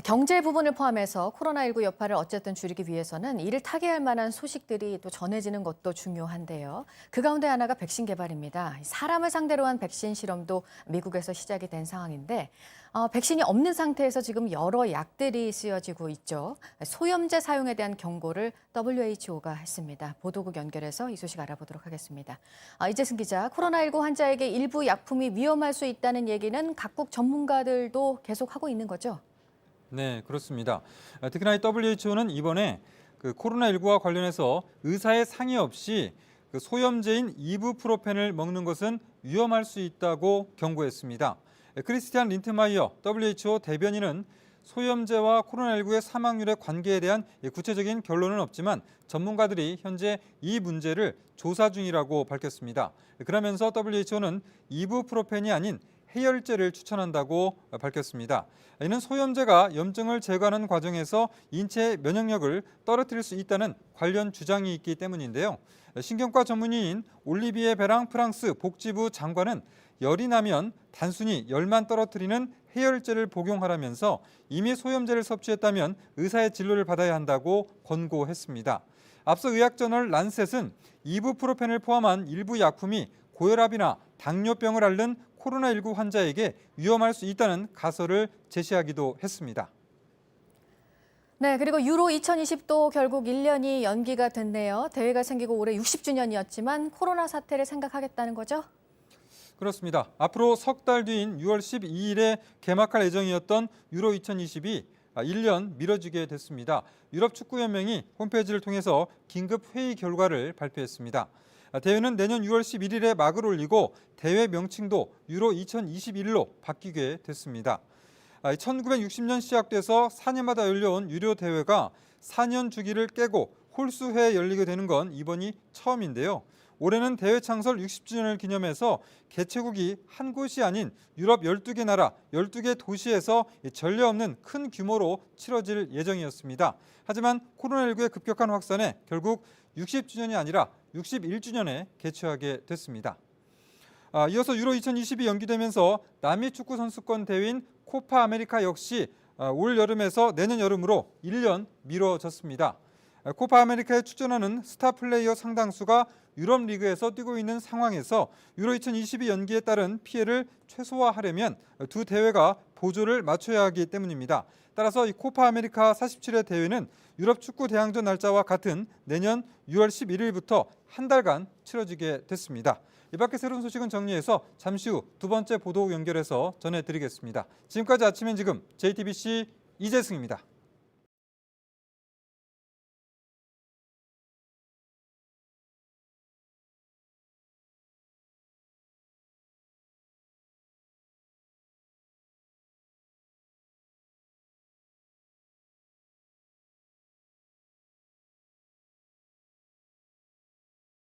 경제 부분을 포함해서 코로나19 여파를 어쨌든 줄이기 위해서는 이를 타개할 만한 소식들이 또 전해지는 것도 중요한데요. 그 가운데 하나가 백신 개발입니다. 사람을 상대로 한 백신 실험도 미국에서 시작이 된 상황인데 백신이 없는 상태에서 지금 여러 약들이 쓰여지고 있죠. 소염제 사용에 대한 경고를 WHO가 했습니다. 보도국 연결해서 이 소식 알아보도록 하겠습니다. 이재승 기자, 코로나19 환자에게 일부 약품이 위험할 수 있다는 얘기는 각국 전문가들도 계속하고 있는 거죠? 네, 그렇습니다. 특히나 이 WHO는 이번에 코로나19와 관련해서 의사의 상의 없이 소염제인 이부프로펜을 먹는 것은 위험할 수 있다고 경고했습니다. 크리스티안 린트마이어 WHO 대변인은 소염제와 코로나19의 사망률의 관계에 대한 구체적인 결론은 없지만 전문가들이 현재 이 문제를 조사 중이라고 밝혔습니다. 그러면서 WHO는 이부프로펜이 아닌 해열제를 추천한다고 밝혔습니다. 이는 소염제가 염증을 제거하는 과정에서 인체의 면역력을 떨어뜨릴 수 있다는 관련 주장이 있기 때문인데요. 신경과 전문의인 올리비에 베랑 프랑스 복지부 장관은 열이 나면 단순히 열만 떨어뜨리는 해열제를 복용하라면서 이미 소염제를 섭취했다면 의사의 진료를 받아야 한다고 권고했습니다. 앞서 의학저널 란셋은 이부프로펜을 포함한 일부 약품이 고혈압이나 당뇨병을 앓는 코로나19 환자에게 위험할 수 있다는 가설을 제시하기도 했습니다. 네, 그리고 유로 2020도 결국 1년이 연기가 됐네요. 대회가 생기고 올해 60주년이었지만 코로나 사태를 생각하겠다는 거죠? 그렇습니다. 앞으로 석 달 뒤인 6월 12일에 개막할 예정이었던 유로 2020이 1년 미뤄지게 됐습니다. 유럽축구연맹이 홈페이지를 통해서 긴급 회의 결과를 발표했습니다. 대회는 내년 6월 11일에 막을 올리고 대회 명칭도 유로 2021로 바뀌게 됐습니다. 1960년 시작돼서 4년마다 열려온 유로 대회가 4년 주기를 깨고 홀수회에 열리게 되는 건 이번이 처음인데요. 올해는 대회 창설 60주년을 기념해서 개최국이 한 곳이 아닌 유럽 12개 나라 12개 도시에서 전례 없는 큰 규모로 치러질 예정이었습니다. 하지만 코로나19의 급격한 확산에 결국 60주년이 아니라 61주년에 개최하게 됐습니다. 이어서 유로 2020이 연기되면서 남미 축구 선수권 대회인 코파 아메리카 역시 올 여름에서 내년 여름으로 1년 미뤄졌습니다. 코파 아메리카에 출전하는 스타 플레이어 상당수가 유럽 리그에서 뛰고 있는 상황에서 유로 2022 연기에 따른 피해를 최소화하려면 두 대회가 보조를 맞춰야 하기 때문입니다. 따라서 이 코파 아메리카 47회 대회는 유럽 축구 대항전 날짜와 같은 내년 6월 11일부터 한 달간 치러지게 됐습니다. 이 밖에 새로운 소식은 정리해서 잠시 후 두 번째 보도 연결해서 전해드리겠습니다. 지금까지 아침엔 지금 JTBC 이재승입니다.